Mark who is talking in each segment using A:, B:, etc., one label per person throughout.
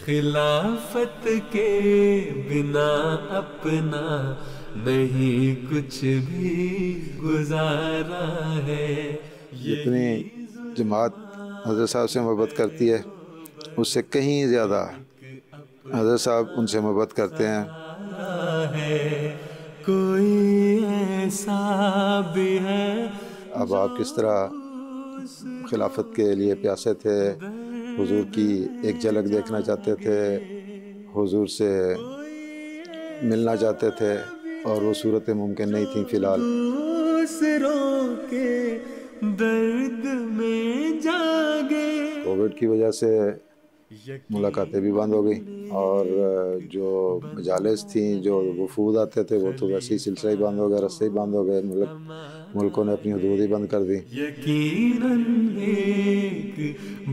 A: خلافت کے بنا اپنا نہیں کچھ بھی گزارا ہے.
B: جتنی جماعت حضرت صاحب سے محبت کرتی ہے اس سے کہیں زیادہ حضرت صاحب ان سے محبت کرتے ہیں.
A: ہے کوئی ایسا بھی ہے
B: اب آپ کس طرح خلافت کے لیے پیاسے تھے، حضور کی ایک جھلک دیکھنا چاہتے تھے، حضور سے ملنا چاہتے تھے، اور وہ صورتیں ممکن نہیں تھیں فی الحال.
A: دوسروں کے درد میں جاگے.
B: کووڈ کی وجہ سے ملاقاتیں بھی بند ہو گئی، اور جو مجالس تھیں، جو وفود آتے تھے، وہ تو ویسے ہی سلسلہ ہی بند ہو گیا، رستے ہی بند ہو گئے، ملکوں نے اپنی حدود ہی بند کر دی.
A: یقیناً ایک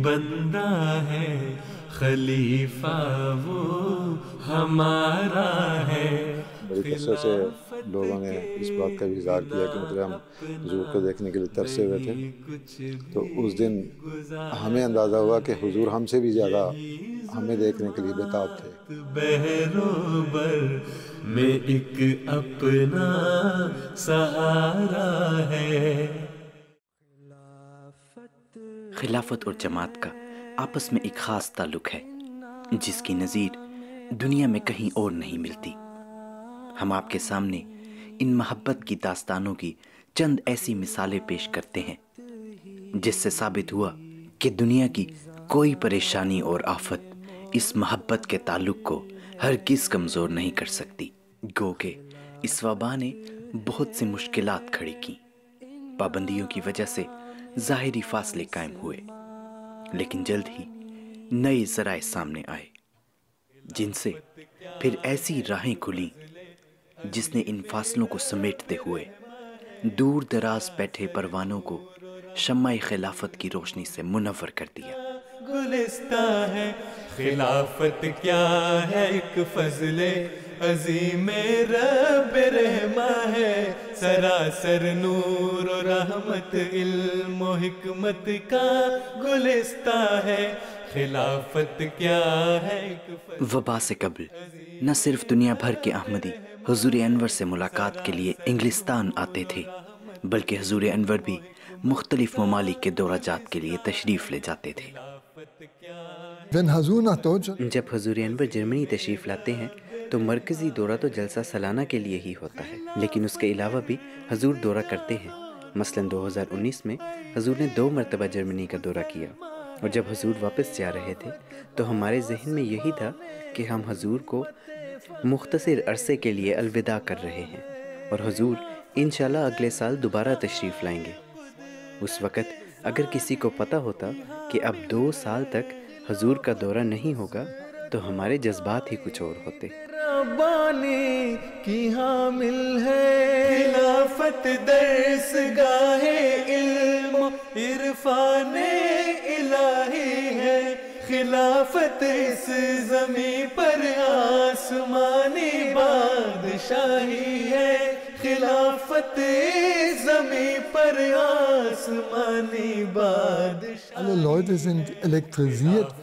A: بندہ ہے خلیفہ وہ ہمارا ہے.
B: بڑی کثرت سے لوگوں نے اس بات کا بھی اظہار کیا کہ مطلب ہم حضور کو دیکھنے کے لیے ترسے ہوئے تھے. تو اس دن ہمیں اندازہ ہوا کہ حضور ہم سے بھی زیادہ ہمیں دیکھنے کے لیے بےتاب تھے.
A: بہروبر میں ایک اپنا سہارا ہے.
C: خلافت اور جماعت کا آپس میں ایک خاص تعلق ہے جس کی نظیر دنیا میں کہیں اور نہیں ملتی. ہم آپ کے سامنے ان محبت کی داستانوں کی چند ایسی مثالیں پیش کرتے ہیں جس سے ثابت ہوا کہ دنیا کی کوئی پریشانی اور آفت اس محبت کے تعلق کو ہرگز کمزور نہیں کر سکتی. گو کہ اس وبا نے بہت سی مشکلات کھڑی کی. پابندیوں کی وجہ سے ظاہری فاصلے قائم ہوئے، لیکن جلد ہی نئے ذرائع سامنے آئے جن سے پھر ایسی راہیں کھلیں جس نے ان فاصلوں کو سمیٹتے ہوئے دور دراز بیٹھے پروانوں کو شمع خلافت کی روشنی سے منور کر دیا.
A: گلستہ ہے خلافت کیا ہے ایک فضل عظیم رب رحمہ ہے. سراسر نور و رحمت علم و حکمت کا گلستہ ہے. خلافت کیا ہے ایک فضل.
C: وبا سے قبل نہ صرف دنیا بھر کے احمدی حضور انور سے ملاقات کے لیے انگلستان آتے تھے، بلکہ حضور انور بھی مختلف ممالک کے دورہ جات کے لیے تشریف لے جاتے تھے. جب حضور انور جرمنی تشریف لاتے ہیں تو مرکزی دورہ تو جلسہ سالانہ کے لیے ہی ہوتا ہے، لیکن اس کے علاوہ بھی حضور دورہ کرتے ہیں. مثلاً 2019 میں حضور نے 2 مرتبہ جرمنی کا دورہ کیا، اور جب حضور واپس جا رہے تھے تو ہمارے ذہن میں یہی تھا کہ ہم حضور کو مختصر عرصے کے لیے الوداع کر رہے ہیں، اور حضور انشاءاللہ اگلے سال دوبارہ تشریف لائیں گے. اس وقت اگر کسی کو پتہ ہوتا کہ اب 2 سال تک حضور کا دورہ نہیں ہوگا تو ہمارے جذبات ہی کچھ اور ہوتے.
A: ربانی کی حامل ہے خلافت درس گاہ علم عرفان الہی ہے. خلافت اس زمین پر آسمانی بادشاہی ہے. خلافت اس زمین پر آسمانی بادشاہی.
D: Alle Leute sind elektrisiert.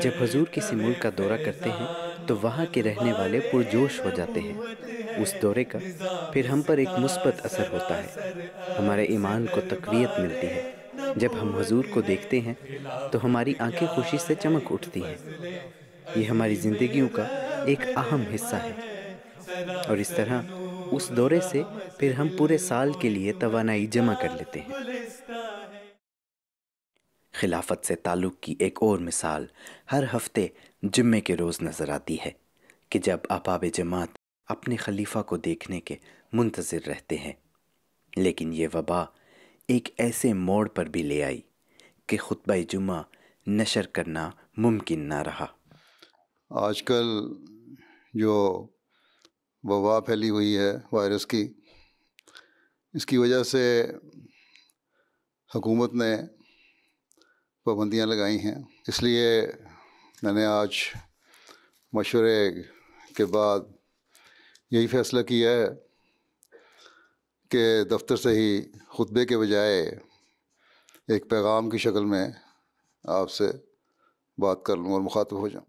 C: جب حضور کسی ملک کا دورہ کرتے ہیں تو وہاں کے رہنے والے پرجوش ہو جاتے ہیں. اس دورے کا پھر ہم پر ایک مثبت اثر ہوتا ہے، ہمارے ایمان کو تقویت ملتی ہے. جب ہم حضور کو دیکھتے ہیں تو ہماری آنکھیں خوشی سے چمک اٹھتی ہیں. یہ ہماری زندگیوں کا ایک اہم حصہ ہے، اور اس طرح اس دورے سے پھر ہم پورے سال کے لیے توانائی جمع کر لیتے ہیں. خلافت سے تعلق کی ایک اور مثال ہر ہفتے جمعے کے روز نظر آتی ہے کہ جب احباب جماعت اپنے خلیفہ کو دیکھنے کے منتظر رہتے ہیں. لیکن یہ وبا ایک ایسے موڑ پر بھی لے آئی کہ خطبہ جمعہ نشر کرنا ممکن نہ رہا.
B: آج کل جو وبا پھیلی ہوئی ہے وائرس کی، اس کی وجہ سے حکومت نے پابندیاں لگائی ہیں. اس لیے میں نے آج مشورے کے بعد یہی فیصلہ کیا ہے کہ دفتر سے ہی خطبے کے بجائے ایک پیغام کی شکل میں آپ سے بات کر لوں اور مخاطب ہو جاؤں.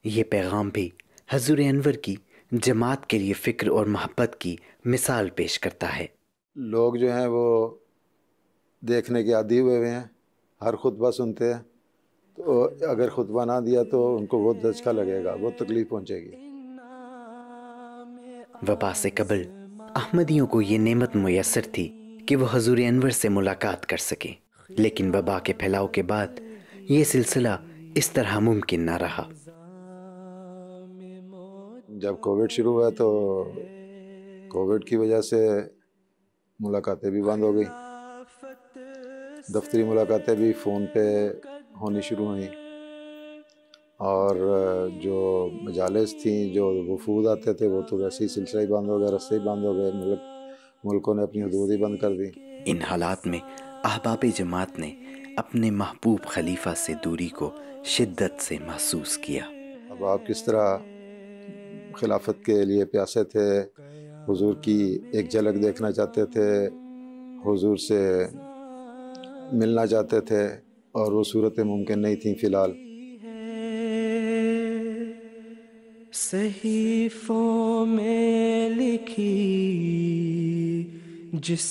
C: یہ پیغام بھی حضور انور کی جماعت کے لیے فکر اور محبت کی مثال پیش کرتا ہے۔
E: لوگ جو ہیں وہ دیکھنے کے عادی ہوئے ہوئے ہیں، ہر خطبہ سنتے ہیں، تو اگر خطبہ نہ دیا تو ان کو بہت دھچکا لگے گا، بہت تکلیف پہنچے گی۔
C: وبا سے قبل احمدیوں کو یہ نعمت میسر تھی کہ وہ حضور انور سے ملاقات کر سکیں، لیکن وبا کے پھیلاؤ کے بعد یہ سلسلہ اس طرح ممکن نہ رہا۔
E: جب کووڈ شروع ہوا تو کووڈ کی وجہ سے ملاقاتیں بھی بند ہو گئی، دفتری ملاقاتیں بھی فون پہ ہونی شروع ہوئیں، اور جو مجالس تھیں، جو وفود آتے تھے، وہ تو ویسے ہی سلسلہ ہی بند ہو گیا، رستے ہی بند ہو گئے، ملکوں نے اپنی حدود ہی بند کر دی۔
C: ان حالات میں احباب جماعت نے اپنے محبوب خلیفہ سے دوری کو شدت سے محسوس کیا۔
E: اب آپ کس طرح خلافت کے لیے پیاسے تھے، حضور کی ایک جھلک دیکھنا چاہتے تھے، حضور سے ملنا چاہتے تھے، اور وہ صورتیں ممکن نہیں تھیں فی الحال۔
A: صحیفوں میں لکھی جس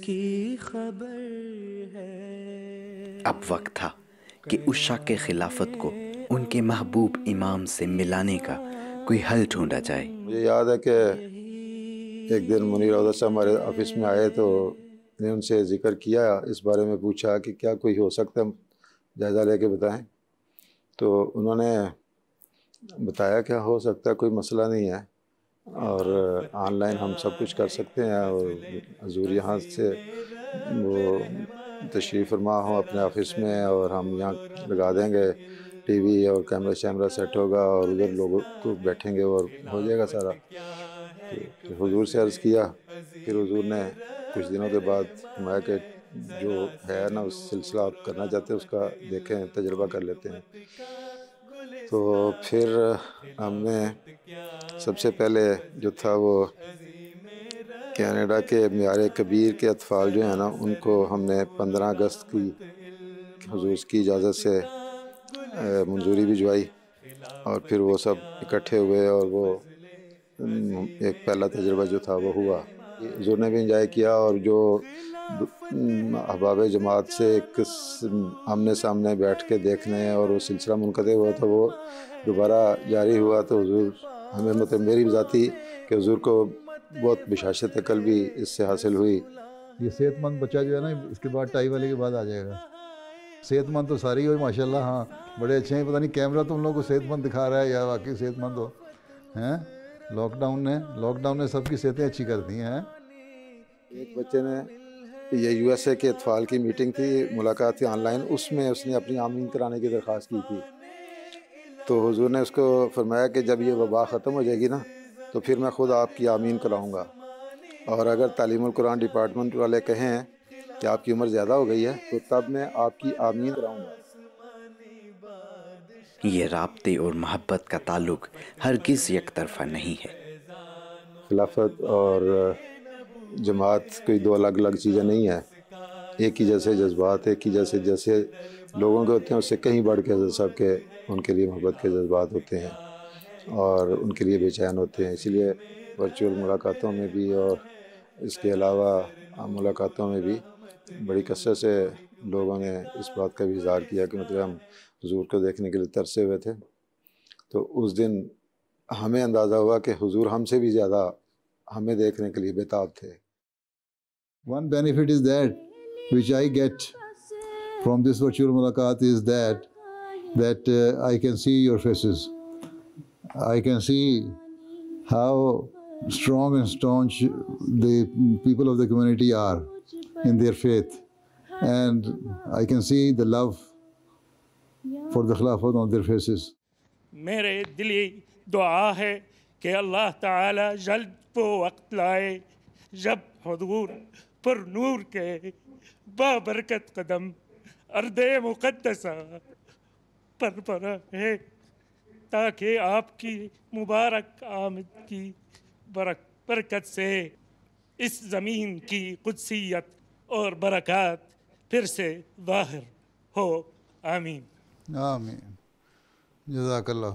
A: کی خبر ہے۔
C: اب وقت تھا کہ عشاق خلافت کو ان کے محبوب امام سے ملانے کا کوئی حل ڈھونڈا جائے۔
E: مجھے یاد ہے کہ ایک دن منیر عودت صاحب ہمارے آفس میں آئے تو نے ان سے ذکر کیا، اس بارے میں پوچھا کہ کیا کوئی ہو سکتا ہے، جائزہ لے کے بتائیں۔ تو انہوں نے بتایا کہ ہو سکتا ہے، کوئی مسئلہ نہیں ہے، اور آن لائن ہم سب کچھ کر سکتے ہیں، اور حضور یہاں سے وہ تشریف فرما ہوں اپنے آفس میں، اور ہم یہاں لگا دیں گے ٹی وی اور کیمرہ شیمرہ سیٹ ہوگا، اور ادھر لوگوں کو بیٹھیں گے اور ہو جائے گا سارا۔ تو حضور سے عرض کیا، پھر حضور نے کچھ دنوں کے بعد فرمایا کہ جو ہے نا اس سلسلہ آپ کرنا چاہتے ہیں اس کا دیکھیں، تجربہ کر لیتے ہیں۔ تو پھر ہم نے سب سے پہلے جو تھا وہ کینیڈا کے معیار کبیر کے اطفال جو ہیں نا، ان کو ہم نے 15 اگست کی حضور کی اجازت سے منظوری بھجوائی، اور پھر وہ سب اکٹھے ہوئے، اور وہ ایک پہلا تجربہ جو تھا وہ ہوا۔ حضور نے بھی انجوائے کیا، اور جو احباب جماعت سے ایک آمنے سامنے بیٹھ کے دیکھنے اور وہ سلسلہ منقطع ہوا تھا، وہ دوبارہ جاری ہوا۔ تو حضور ہمیں، مطلب میری ذاتی کہ حضور کو بہت بشاشت قلبی اس سے حاصل ہوئی۔
B: یہ صحت مند بچہ جو ہے نا اس کے بعد 2.5 والے کے بعد آ جائے گا۔ صحت مند تو ساری ہوئی ماشاء اللہ، ہاں بڑے اچھے ہیں، پتہ نہیں کیمرہ تم لوگوں کو صحت مند دکھا رہا ہے یا واقعی صحت مند ہو ہیں۔ لاک ڈاؤن نے سب کی صحتیں اچھی کر دی ہیں۔
E: ایک بچے نے، یہ یو ایس اے کے اطفال کی میٹنگ تھی، ملاقات تھی آن لائن، اس میں اس نے اپنی آمین کرانے کی درخواست کی تھی۔ تو حضور نے اس کو فرمایا کہ جب یہ وبا ختم ہو جائے گی نا تو پھر میں خود آپ کی آمین کراؤں گا، اور اگر تعلیم القرآن ڈپارٹمنٹ والے کہیں کہ آپ کی عمر زیادہ ہو گئی ہے تو تب میں آپ کی آمین کراؤں گا۔
C: یہ رابطے اور محبت کا تعلق ہرگز یک طرفہ نہیں ہے۔
E: خلافت اور جماعت کوئی دو الگ الگ چیزیں نہیں ہیں، ایک ہی جیسے جذبات، ایک ہی جیسے لوگوں کے ہوتے ہیں، اس سے کہیں بڑھ کے حضرت صاحب کے ان کے لیے محبت کے جذبات ہوتے ہیں اور ان کے لیے بے چین ہوتے ہیں۔ اسی لیے ورچوئل ملاقاتوں میں بھی اور اس کے علاوہ عام ملاقاتوں میں بھی بڑی کثرت سے لوگوں نے اس بات کا بھی اظہار کیا کہ مطلب ہم حضور کو دیکھنے کے لیے ترسے ہوئے تھے۔ تو اس دن ہمیں اندازہ ہوا کہ حضور ہم سے بھی زیادہ ہمیں دیکھنے کے لیے بےتاب تھے۔
B: One benefit is that which I get from this virtual mulaqat is that I can see your faces. I can see how strong and staunch the people of the community are in their faith, and I can see the love for the Khilafat on their faces.
F: میرے دلی دعا ہے کہ اللہ تعالی جلد وہ وقت لائے جب حضور پر نور کے بابرکت قدم ارض مقدسہ پر برہے، تاکہ آپ کی مبارک آمد کی برکت سے اس زمین کی قدسیت اور برکات پھر سے ظاہر ہو۔ آمین۔
B: آمین۔ جزاک اللہ۔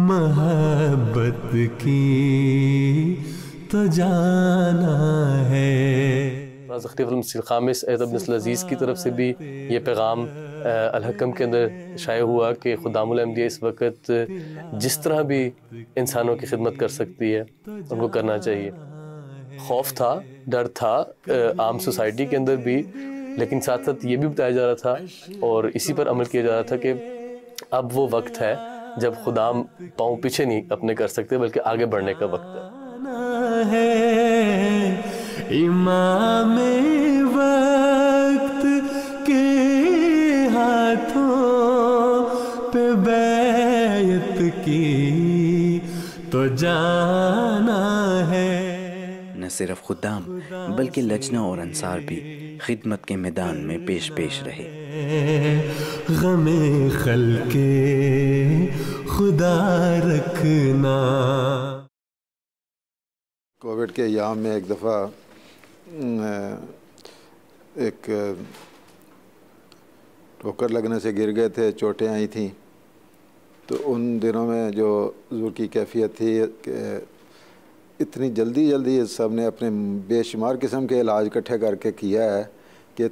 A: محبت کی تو جانا ہے.
G: خلیفۃ المسیح الخامس عیسی بن العزیز کی طرف سے بھی یہ پیغام الحکم کے اندر شائع ہوا کہ خدام الانبیاء اس وقت جس طرح بھی انسانوں کی خدمت کر سکتی ہے ان کو کرنا چاہیے. خوف تھا، ڈر تھا عام سوسائٹی کے اندر بھی، لیکن ساتھ ساتھ یہ بھی بتایا جا رہا تھا اور اسی پر عمل کیا جا رہا تھا کہ اب وہ وقت ہے جب خدام پاؤں پیچھے نہیں اپنے کر سکتے بلکہ آگے بڑھنے کا وقت ہے.
A: امام وقت کے ہاتھوں پہ بیعت کی تو جانا ہے.
C: نہ صرف خدام بلکہ لجنہ اور انصار بھی خدمت کے میدان میں پیش رہے.
A: غم خلق خدا رکھنا.
E: کووڈ کے ایام میں ایک دفعہ ایک ٹھوکر لگنے سے گر گئے تھے، چوٹیں آئی تھیں. تو ان دنوں میں جو حضور کی کیفیت تھی کہ اتنی جلدی سب نے اپنے بے شمار قسم کے علاج اکٹھے کر کے کیا ہے کہ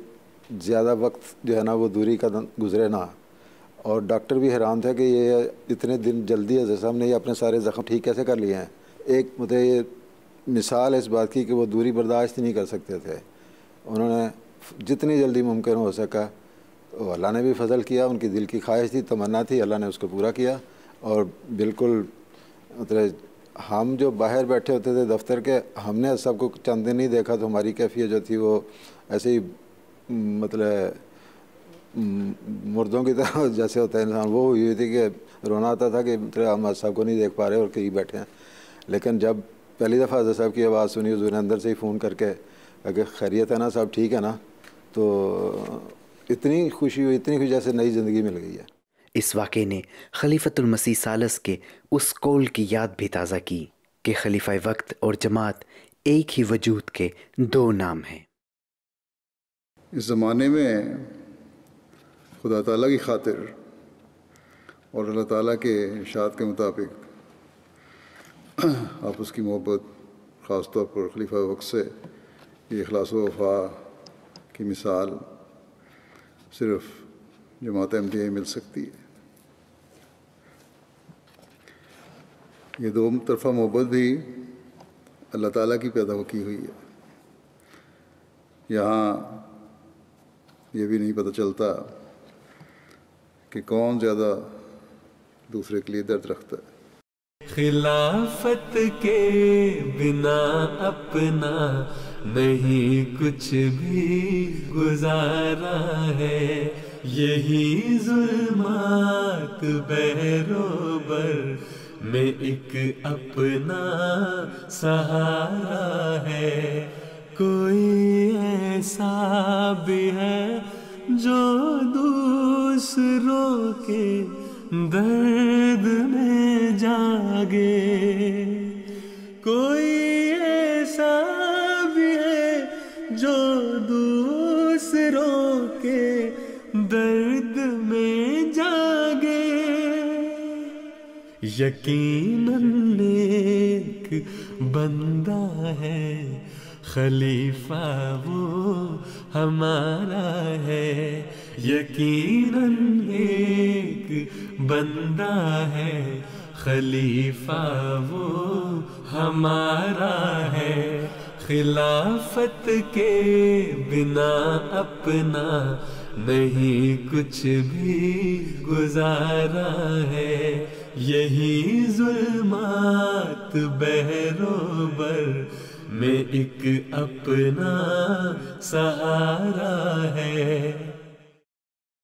E: زیادہ وقت جو ہے نا وہ دوری کا گزرے نہ. اور ڈاکٹر بھی حیران تھے کہ یہ اتنے دن جلدی ہے صاحب نے یہ اپنے سارے زخم ٹھیک کیسے کر لیے ہیں. ایک مطلب یہ مثال اس بات کی کہ وہ دوری برداشت نہیں کر سکتے تھے. انہوں نے جتنی جلدی ممکن ہو سکا، تو اللہ نے بھی فضل کیا. ان کی دل کی خواہش تھی، تمنا تھی، اللہ نے اس کو پورا کیا. اور بالکل مطلب ہم جو باہر بیٹھے ہوتے تھے دفتر کے، ہم نے سب کو چند دن نہیں دیکھا تو ہماری کیفیت جو تھی وہ ایسے ہی مطلب مردوں کی طرح جیسے ہوتا ہے انسان، وہ ہوئی تھی کہ رونا آتا تھا کہ مطلب ہم سب کو نہیں دیکھ پا رہے اور کہیں بیٹھے ہیں. لیکن جب پہلی دفعہ حضرت صاحب کی آواز سنی، حضور نے اندر سے ہی فون کر کے کہ خیریت ہے نا صاحب، ٹھیک ہے نا، تو اتنی خوشی ہوئی، اتنی خوشی جیسے نئی زندگی مل گئی ہے.
C: اس واقعے نے خلیفۃ المسیح ثالث کے اس قول کی یاد بھی تازہ کی کہ خلیفہ وقت اور جماعت ایک ہی وجود کے دو نام ہیں.
B: اس زمانے میں خدا تعالیٰ کی خاطر اور اللہ تعالیٰ کے ارشاد کے مطابق آپس کی محبت، خاص طور پر خلیفہ وقت سے یہ اخلاص و وفا کی مثال صرف جماعت احمدیہ مل سکتی ہے. یہ دو طرفہ محبت بھی اللہ تعالیٰ کی پیدا کی ہوئی ہے. یہاں یہ بھی نہیں پتہ چلتا کہ کون زیادہ دوسرے کے لیے درد رکھتا ہے.
A: خلافت کے بنا اپنا نہیں کچھ بھی گزارا ہے. یہی ظلمات بہروبر میں ایک اپنا سہارا ہے. کوئی ایسا بھی ہے جو دوسروں کے درد میں جاگے. کوئی ایسا بھی ہے جو دوسروں کے درد میں جاگے. یقیناً ایک بندہ ہے خلیفہ وہ ہمارا ہے. یقیناً ایک بندہ ہے خلیفہ وہ ہمارا ہے. خلافت کے بنا اپنا نہیں کچھ بھی گزارا ہے. یہی ظلمات بہروبر میں ایک اپنا سہارا ہے.